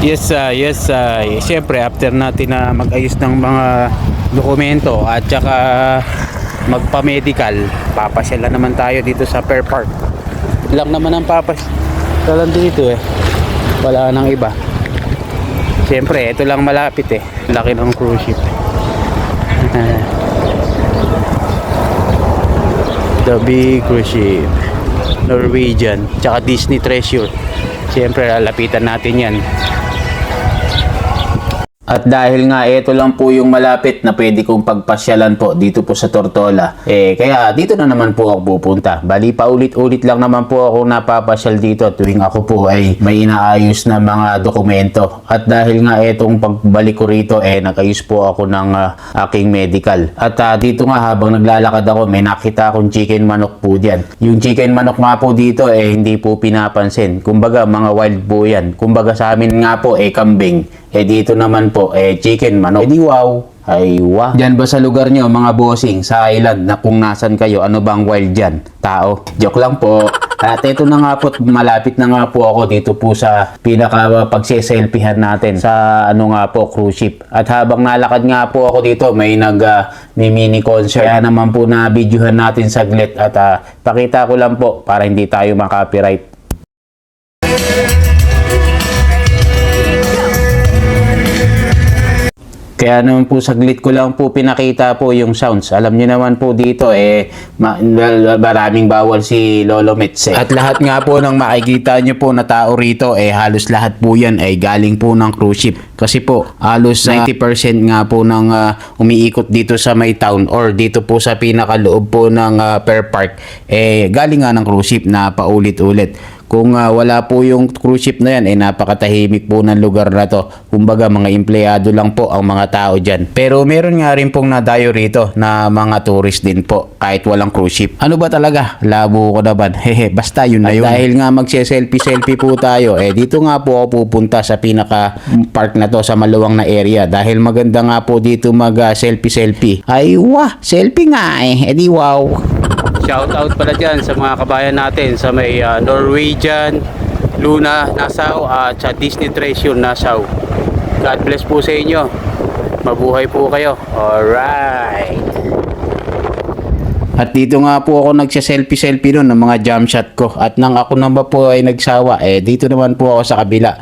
Yes, siyempre after natin na mag-ayos ng mga dokumento at saka magpa-medical, papasyal na naman tayo dito sa Fair Park. Lang naman ang papasyalan dito wala nang iba. Siyempre ito lang malapit laki ng cruise ship. The big cruise ship, Norwegian tsaka Disney Treasure. Siyempre lalapitan natin yan. At dahil nga ito lang po yung malapit na pwede kong pagpasyalan po dito po sa Tortola, kaya dito na naman po ako pupunta. Bali paulit-ulit lang naman po ako napapasyal dito tuwing ako po ay may inaayos na mga dokumento. At dahil nga itong pagbalik ko rito nakayos po ako ng aking medical. At dito nga habang naglalakad ako may nakita akong chicken manok po dyan. Yung chicken manok nga po dito hindi po pinapansin. Kumbaga mga wild po yan. Kumbaga sa amin nga po kambing. Dito naman po, chicken, manok. Di wow. Ay, wow. Diyan ba sa lugar nyo, mga bossing, sa island, na kung nasan kayo, ano bang wild dyan? Tao. Joke lang po. At ito na nga po, malapit na nga po ako dito po sa pinaka pagsiselfihan natin sa cruise ship. At habang nalakad nga po ako dito, may mini concert. Kaya naman po na videohan natin saglit at pakita ko lang po para hindi tayo makapiright. Kaya naman po saglit ko lang po pinakita po yung sounds. Alam niyo naman po dito maraming bawal si Lolo Mets. At lahat nga po ng makikita niyo po na tao rito halos lahat po yan ay galing po ng cruise ship. Kasi po halos 90% nga po ng umiikot dito sa may town or dito po sa pinakaloob po ng Fair Park galing nga ng cruise ship na paulit-ulit. Kung wala po yung cruise ship na yan, napakatahimik po ng lugar na to. Kumbaga mga empleyado lang po ang mga tao dyan. Pero meron nga rin pong nadayo rito na mga tourist din po kahit walang cruise ship. Ano ba talaga? Labo ko naman. Hehe, basta yun na yun. Dahil nga magse-selfie po tayo, dito nga po ako pupunta sa pinaka park na to sa maluwang na area. Dahil maganda nga po dito mag-selfie. Ay wah, selfie nga di wow. Shout out pala dyan sa mga kabayan natin sa may Norwegian, Luna, Nassau at sa Disney Treasure, Nassau. God bless po sa inyo. Mabuhay po kayo. Alright. At dito nga po ako nagsa-selfie noon ng mga jump shot ko. At nang ako naman po ay nagsawa, dito naman po ako sa kabila.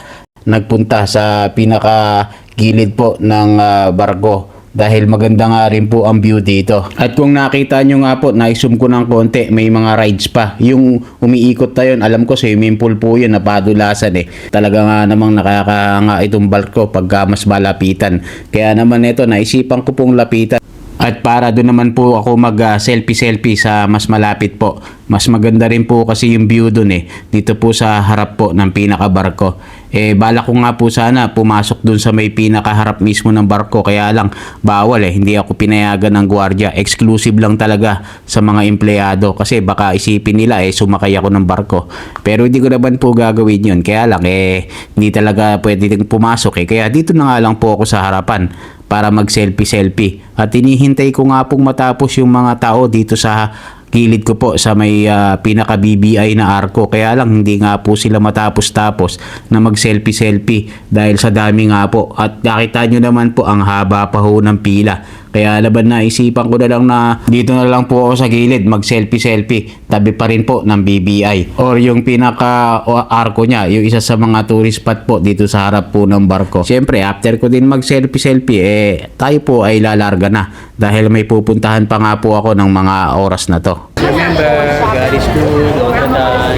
Nagpunta sa pinaka gilid po ng barko. Dahil maganda nga rin po ang view dito. At kung nakita nyo nga po, na-zoom ko ng konti, may mga rides pa. Yung umiikot na yun, alam ko swimming pool po yun, napadulasan Talaga nga namang nakakanga itong barko pagka mas malapitan. Kaya naman ito, naisipan ko pong lapitan. At para doon naman po ako mag-selfie sa mas malapit po. Mas maganda rin po kasi yung view doon dito po sa harap po ng pinakabarko. Bala ko nga po sana pumasok doon sa may pinakaharap mismo ng barko. Kaya lang bawal hindi ako pinayagan ng gwardiya. Exclusive lang talaga sa mga empleyado. Kasi baka isipin nila sumakay ako ng barko. Pero hindi ko naman po gagawin yun. Kaya lang hindi talaga pwede pumasok Kaya dito na nga lang po ako sa harapan para mag-selfie. At hinihintay ko nga pong matapos yung mga tao dito sa gilid ko po sa may pinaka-BBI na arko. Kaya lang hindi nga po sila matapos-tapos na mag-selfie dahil sa dami nga po. At nakita nyo naman po ang haba pa ho ng pila. Kaya laban na isipan ko na lang na dito na lang po ako sa gilid mag-selfie tabi pa rin po ng BBI or yung pinaka-arko niya, yung isa sa mga tourist spot po dito sa harap po ng barko. Siyempre after ko din mag-selfie tayo po ay lalarga na dahil may pupuntahan pa nga po ako ng mga oras na to. Remember, God is good all the time.